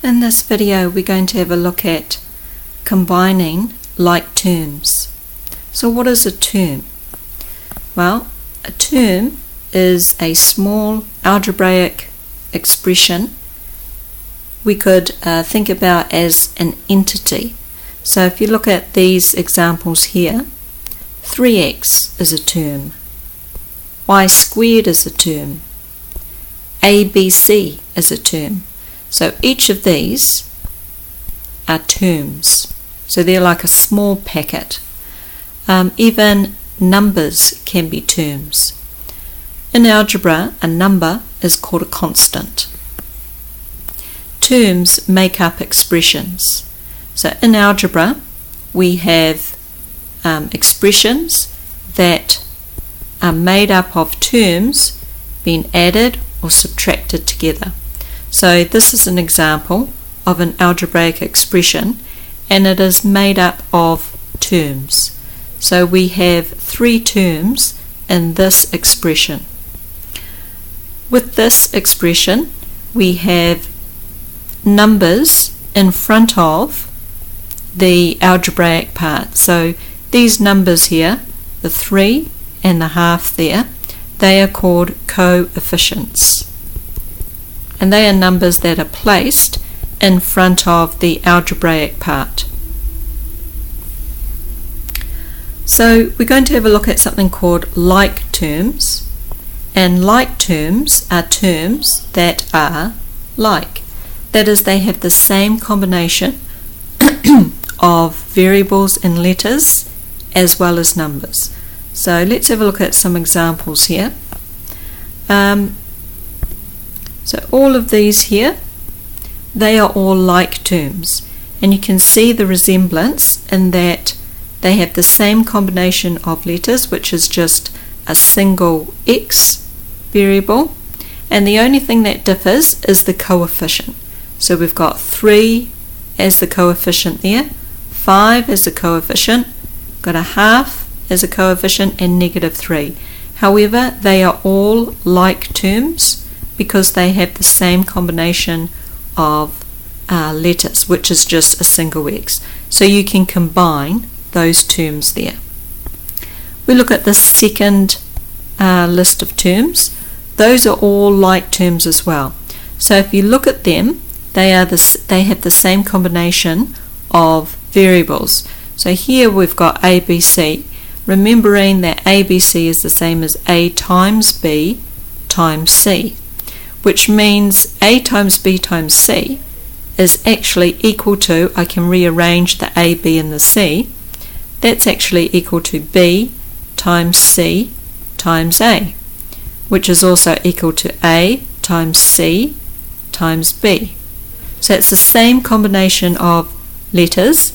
In this video we're going to have a look at combining like terms. So what is a term? Well, a term is a small algebraic expression we could think about as an entity. So if you look at these examples here, 3x is a term, y squared is a term, ABC is a term. So each of these are terms. So they're like a small packet. Even numbers can be terms. In algebra, a number is called a constant. Terms make up expressions. So in algebra, we have expressions that are made up of terms being added or subtracted together. So this is an example of an algebraic expression, and it is made up of terms. So we have 3 terms in this expression. With this expression, we have numbers in front of the algebraic part. So these numbers here, the 3 and the half there, they are called coefficients. And they are numbers that are placed in front of the algebraic part. So we're going to have a look at something called like terms. And like terms are terms that are like. That is, they have the same combination of variables and letters as well as numbers. So let's have a look at some examples here. So all of these here, they are all like terms, and you can see the resemblance in that they have the same combination of letters, which is just a single x variable, and the only thing that differs is the coefficient. So we've got 3 as the coefficient there, 5 as the coefficient, got a half as a coefficient, and -3. However, they are all like terms because they have the same combination of letters, which is just a single x. So you can combine those terms there. We look at the second list of terms. Those are all like terms as well. So if you look at them, they have the same combination of variables. So here we've got ABC, remembering that ABC is the same as A times B times C, which means A times B times C is actually equal to, I can rearrange the A, B and the C, that's actually equal to B times C times A, which is also equal to A times C times B. So it's the same combination of letters,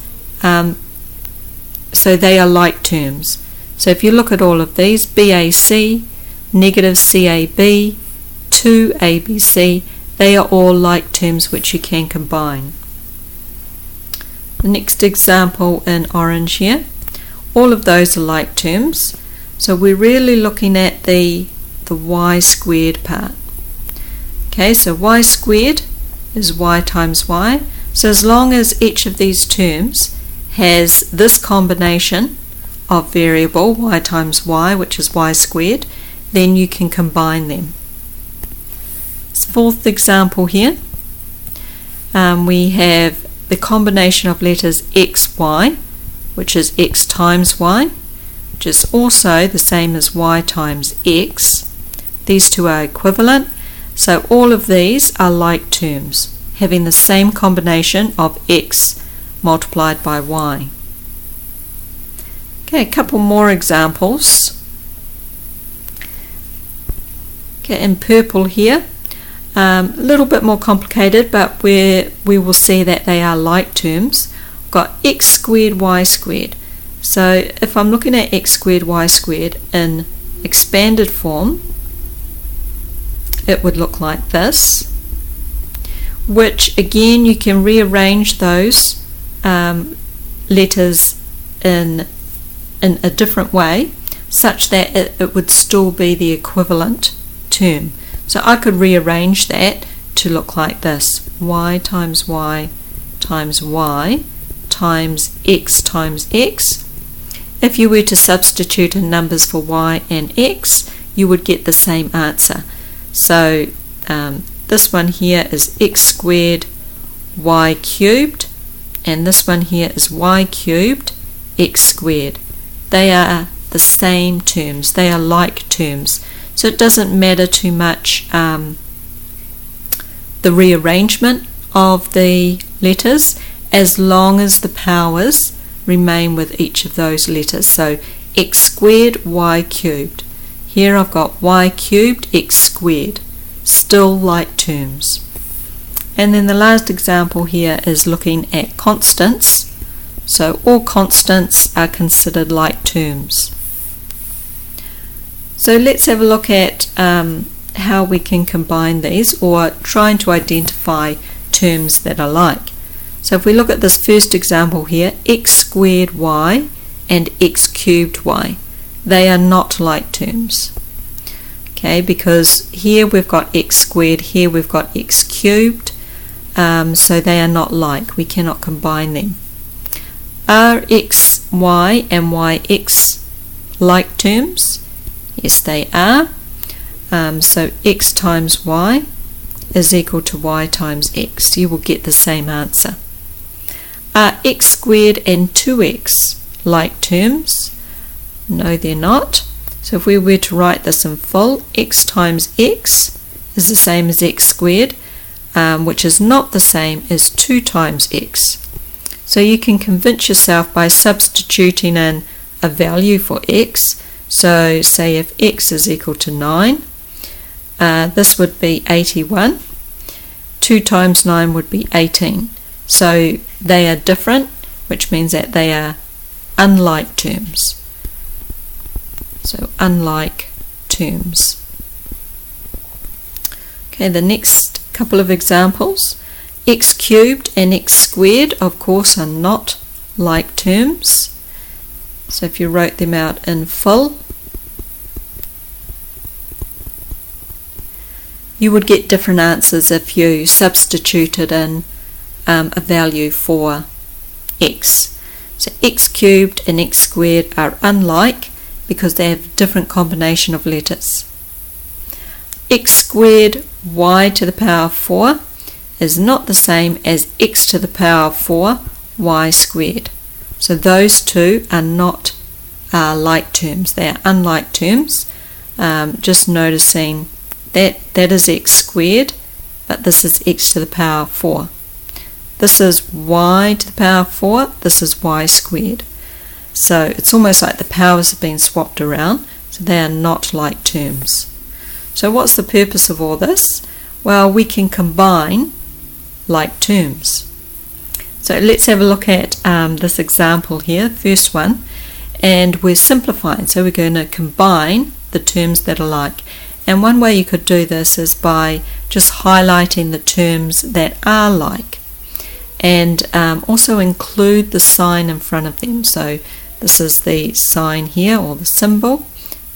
so they are like terms. So if you look at all of these, BAC, negative CAB, 2ABC, they are all like terms which you can combine. The next example in orange here, all of those are like terms. So we're really looking at the y squared part. Okay, so y squared is y times y. So as long as each of these terms has this combination of variable y times y, which is y squared, then you can combine them. Fourth example here, we have the combination of letters xy, which is x times y, which is also the same as y times x. These two are equivalent, so all of these are like terms, having the same combination of x multiplied by y. Okay, a couple more examples. Okay, in purple here, a little bit more complicated, but we will see that they are like terms. I've got x squared y squared. So if I'm looking at x squared y squared in expanded form, it would look like this, which again you can rearrange those letters in a different way such that it would still be the equivalent term. So I could rearrange that to look like this: y times y times y times x times x. If you were to substitute in numbers for y and x, you would get the same answer. So this one here is x squared y cubed, and this one here is y cubed x squared. They are the same terms, they are like terms, so it doesn't matter too much the rearrangement of the letters, as long as the powers remain with each of those letters. So x squared y cubed, here I've got y cubed x squared, still like terms. And then the last example here is looking at constants. So all constants are considered like terms. So let's have a look at how we can combine these, or trying to identify terms that are like. So if we look at this first example here, x squared y and x cubed y, they are not like terms. Okay, because here we've got x squared, here we've got x cubed, so they are not like, we cannot combine them. Are x, y and yx like terms? Yes, they are. So x times y is equal to y times x. You will get the same answer. Are x squared and 2x like terms? No, they're not. So if we were to write this in full, x times x is the same as x squared, which is not the same as 2 times x. So you can convince yourself by substituting in a value for x. So say if x is equal to 9, this would be 81. 2 times 9 would be 18. So they are different, which means that they are unlike terms. So unlike terms. Okay, the next couple of examples. X cubed and x squared, of course, are not like terms. So if you wrote them out in full, you would get different answers if you substituted in a value for x. So x cubed and x squared are unlike because they have a different combination of letters. X squared y to the power of 4 is not the same as x to the power of 4 y squared. So those two are not like terms, they are unlike terms. Just noticing that is x squared, but this is x to the power of 4. This is y to the power of 4, this is y squared. So it's almost like the powers have been swapped around, so they are not like terms. So what's the purpose of all this? Well, we can combine like terms. So let's have a look at this example here, first one, and we're simplifying. So we're going to combine the terms that are like. And one way you could do this is by just highlighting the terms that are like, and also include the sign in front of them. So this is the sign here, or the symbol,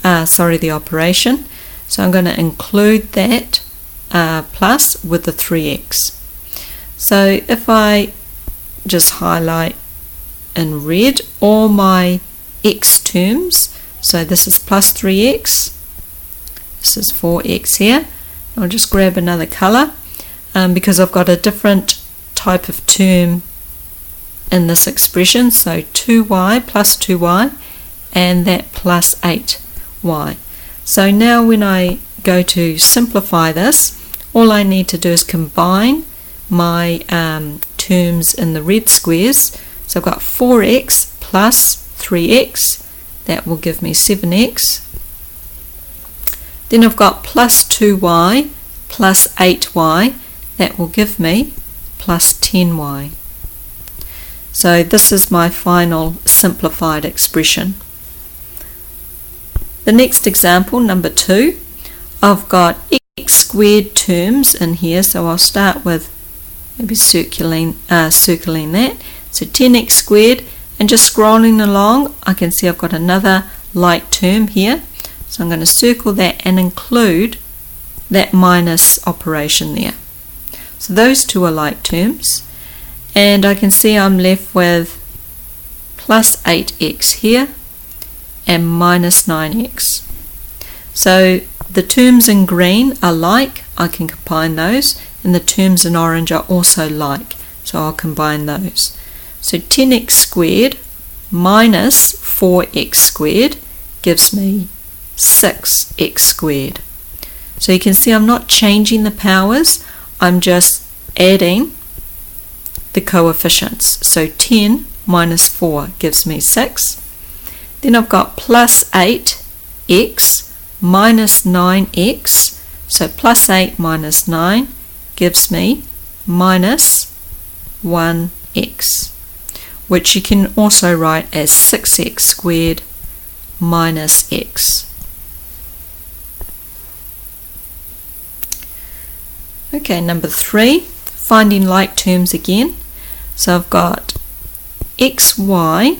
the operation. So I'm going to include that plus with the 3x. So if I just highlight in red all my x terms, so this is plus 3x, this is 4x here. I'll just grab another colour because I've got a different type of term in this expression, so 2y plus 2y and that plus 8y. So now when I go to simplify this, all I need to do is combine my terms in the red squares. So I've got 4x plus 3x, that will give me 7x. Then I've got plus 2y plus 8y, that will give me plus 10y. So this is my final simplified expression. The next example, number 2, I've got x squared terms in here, so I'll start with maybe circling that. So 10x squared, and just scrolling along I can see I've got another like term here, so I'm going to circle that and include that minus operation there. So those two are like terms, and I can see I'm left with plus 8x here and minus 9x. So the terms in green are like, I can combine those, and the terms in orange are also like, so I'll combine those. So 10x squared minus 4x squared gives me 6x squared. So you can see I'm not changing the powers, I'm just adding the coefficients. So 10 minus 4 gives me 6. Then I've got plus 8x minus 9x. So plus 8 minus 9 gives me minus 1x, which you can also write as 6x squared minus x. Okay, number 3, finding like terms again. So I've got xy,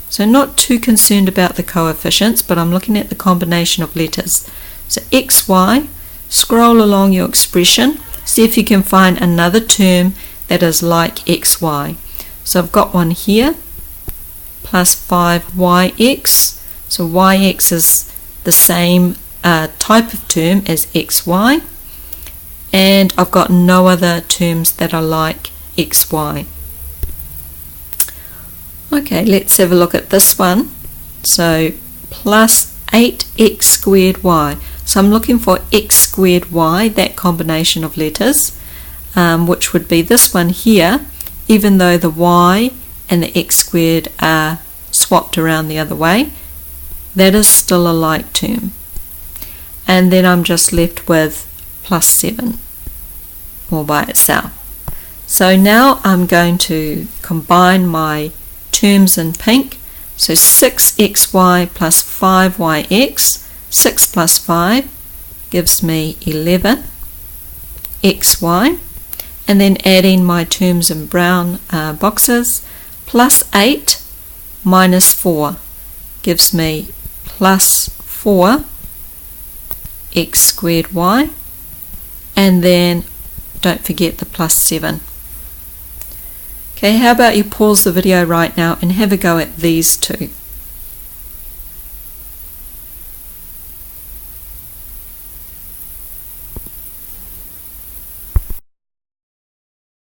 so not too concerned about the coefficients, but I'm looking at the combination of letters. So xy, scroll along your expression, see if you can find another term that is like xy. So I've got one here, plus 5yx, so yx is the same type of term as xy, and I've got no other terms that are like xy. Okay, let's have a look at this one. So plus 8x squared y. So I'm looking for x squared y, that combination of letters, which would be this one here, even though the y and the x squared are swapped around the other way. That is still a like term. And then I'm just left with plus 7 all by itself. So now I'm going to combine my terms in pink. So 6xy plus 5yx, 6 plus 5 gives me 11xy, and then adding my terms in brown boxes, plus 8 minus 4 gives me plus 4x squared y, and then don't forget the plus 7. Okay, how about you pause the video right now and have a go at these two.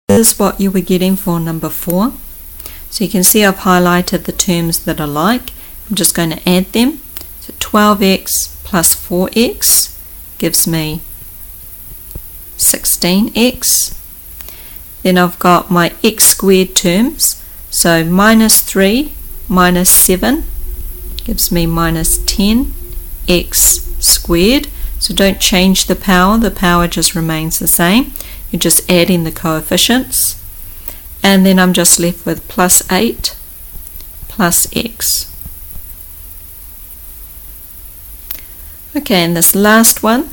This is what you were getting for number 4. So you can see I've highlighted the terms that are like. I'm just going to add them. So 12x plus 4x gives me 16x. Then I've got my x squared terms. So minus 3 minus 7 gives me minus 10x squared. So don't change the power just remains the same. You're just adding the coefficients. And then I'm just left with plus 8 plus x. Okay, and this last one,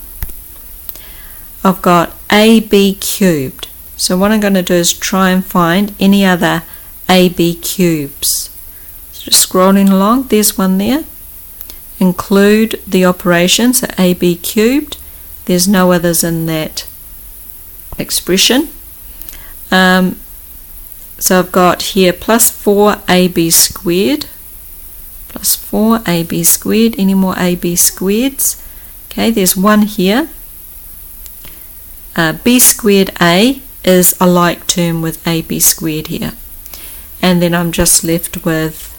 I've got ab cubed. So what I'm going to do is try and find any other ab cubes. So just scrolling along, there's one there. Include the operation, so ab cubed. There's no others in that expression. So I've got here plus 4ab squared, plus 4ab squared. Any more ab squareds? Okay, there's one here. B squared a is a like term with ab squared here. And then I'm just left with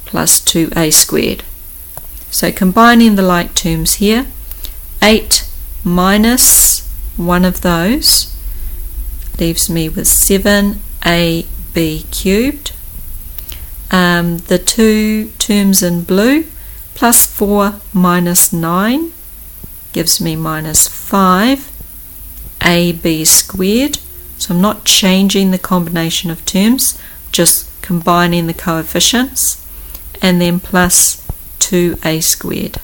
plus 2a squared. So combining the like terms here, 8 minus one of those leaves me with 7ab cubed. The two terms in blue, plus 4 minus 9 gives me minus 5ab squared. So I'm not changing the combination of terms, just combining the coefficients, and then plus 2a squared.